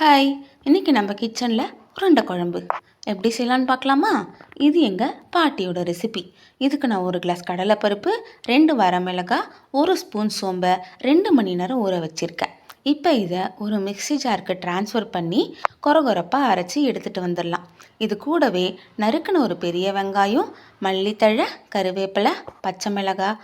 Hi, இன்றைக்கி நம்ம கிச்சனில் உருண்டை குழம்பு எப்படி செய்யலான்னு பார்க்கலாமா? இது எங்கள் பாட்டியோட ரெசிபி. இதுக்கு நான் 1 கிளாஸ் கடலைப்பருப்பு, 2 வரமிளகாய், 1 ஸ்பூன் சோம்பை 2 மணி நேரம் ஊற வச்சுருக்கேன். இப்போ இதை ஒரு மிக்ஸி ஜாருக்கு ட்ரான்ஸ்ஃபர் பண்ணி கொரகொரப்பாக அரைச்சி எடுத்துகிட்டு வந்துடலாம். இது கூடவே நறுக்குன ஒரு பெரிய வெங்காயம், மல்லித்தழை, கருவேப்பிலை, பச்சை மிளகாய்,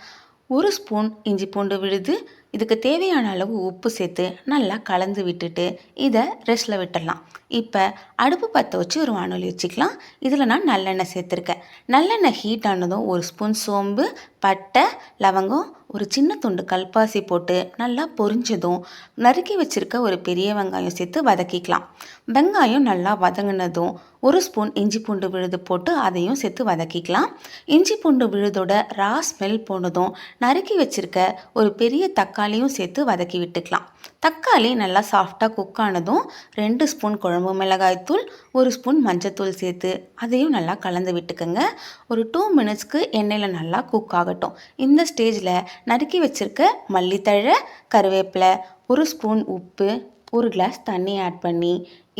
1 ஸ்பூன் இஞ்சி பூண்டு விழுது, இதுக்கு தேவையான அளவு உப்பு சேர்த்து நல்லா கலந்து விட்டுட்டு இதை ரெஸ்ட்டில் விட்டுடலாம். இப்போ அடுப்பு பற்ற வச்சு ஒரு வானொலி வச்சுக்கலாம். இதில் நான் நல்லெண்ணெய் சேர்த்துருக்கேன். நல்லெண்ணெய் ஹீட் ஆனதும் 1 ஸ்பூன் சோம்பு, பட்டை, லவங்கம், ஒரு சின்ன துண்டு கல்பாசி போட்டு நல்லா பொரிஞ்சதும் நறுக்கி வச்சுருக்க ஒரு பெரிய வெங்காயம் சேர்த்து வதக்கிக்கலாம். வெங்காயம் நல்லா வதங்கினதும் 1 ஸ்பூன் இஞ்சி பூண்டு விழுது போட்டு அதையும் சேர்த்து வதக்கிக்கலாம். இஞ்சி பூண்டு விழுதோட ரா ஸ்மெல் போனதும் நறுக்கி வச்சுருக்க ஒரு பெரிய தக்காளியும் சேர்த்து வதக்கி விட்டுக்கலாம். தக்காளி நல்லா சாஃப்டாக குக் ஆனதும் 2 ஸ்பூன் குழம்பு மிளகாய்த்தூள், 1 ஸ்பூன் மஞ்சத்தூள் சேர்த்து அதையும் நல்லா கலந்து விட்டுக்கோங்க. ஒரு 2 மினிட்ஸ்க்கு எண்ணெயில் நல்லா குக் ஆகட்டும். இந்த ஸ்டேஜில் நறுக்கி வச்சுருக்க மல்லித்தழை, கருவேப்பிலை, 1 ஸ்பூன் உப்பு, 1 கிளாஸ் தண்ணி ஆட் பண்ணி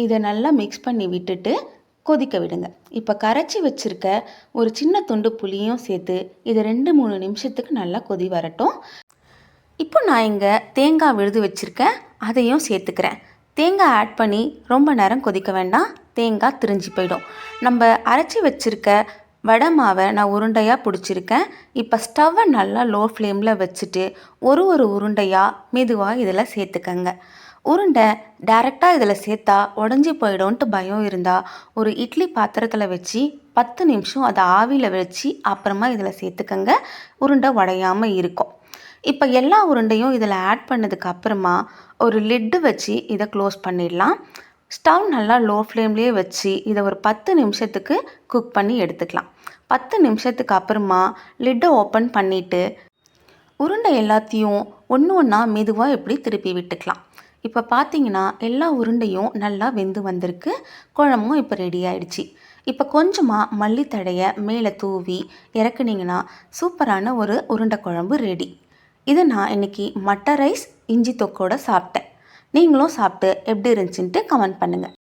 இதை நல்லா மிக்ஸ் பண்ணி விட்டுட்டு கொதிக்க விடுங்க. இப்போ கரைச்சி வச்சுருக்க ஒரு சின்ன துண்டு புளியும் சேர்த்து இதை 2-3 நிமிஷத்துக்கு நல்லா கொதி வரட்டும். இப்போ நான் இங்கே தேங்காய் விழுது வச்சுருக்கேன், அதையும் சேர்த்துக்கிறேன். தேங்காய் ஆட் பண்ணி ரொம்ப நேரம் கொதிக்க வேண்டாம், தேங்காய் திரிஞ்சு போயிடும். நம்ம அரைச்சி வச்சுருக்க வடை மாவை நான் உருண்டையாக பிடிச்சிருக்கேன். இப்போ ஸ்டவ்வை நல்லா லோ ஃப்ளேமில் வச்சுட்டு ஒரு உருண்டையாக மெதுவாக இதில் சேர்த்துக்கங்க. உருண்டை டைரெக்டாக இதில் சேர்த்தா உடஞ்சி போயிடும்ன்ட்டு பயம் இருந்தால் ஒரு இட்லி பாத்திரத்தில் வச்சு 10 நிமிஷம் அதை ஆவியில் வச்சு அப்புறமா இதில் சேர்த்துக்கங்க. உருண்டை உடையாமல் இருக்கும். இப்போ எல்லா உருண்டையும் இதில் ஆட் பண்ணதுக்கு அப்புறமா ஒரு லிட்டு வச்சு இதை க்ளோஸ் பண்ணிடலாம். ஸ்டவ் நல்லா லோ ஃப்ளேம்லேயே வச்சு இதை ஒரு 10 நிமிஷத்துக்கு குக் பண்ணி எடுத்துக்கலாம். 10 நிமிஷத்துக்கு அப்புறமா லிட்டை ஓப்பன் பண்ணிவிட்டு உருண்டை எல்லாத்தையும் ஒன்றா மெதுவாக இப்படி திருப்பி விட்டுக்கலாம். இப்போ பார்த்தீங்கன்னா எல்லா உருண்டையும் நல்லா வெந்து வந்திருக்கு. குழம்பும் இப்போ ரெடி ஆயிடுச்சு. இப்போ கொஞ்சமாக மல்லித்தழையை மேலே தூவி இறக்குனீங்கன்னா சூப்பரான ஒரு உருண்டை குழம்பு ரெடி. இதை நான் இன்றைக்கி மட்டர் ரைஸ், இஞ்சி தொக்கோடு சாப்பிட்டேன். நீங்களும் சாப்பிட்டு எப்படி இருந்துச்சுன்ட்டு கமெண்ட் பண்ணுங்கள்.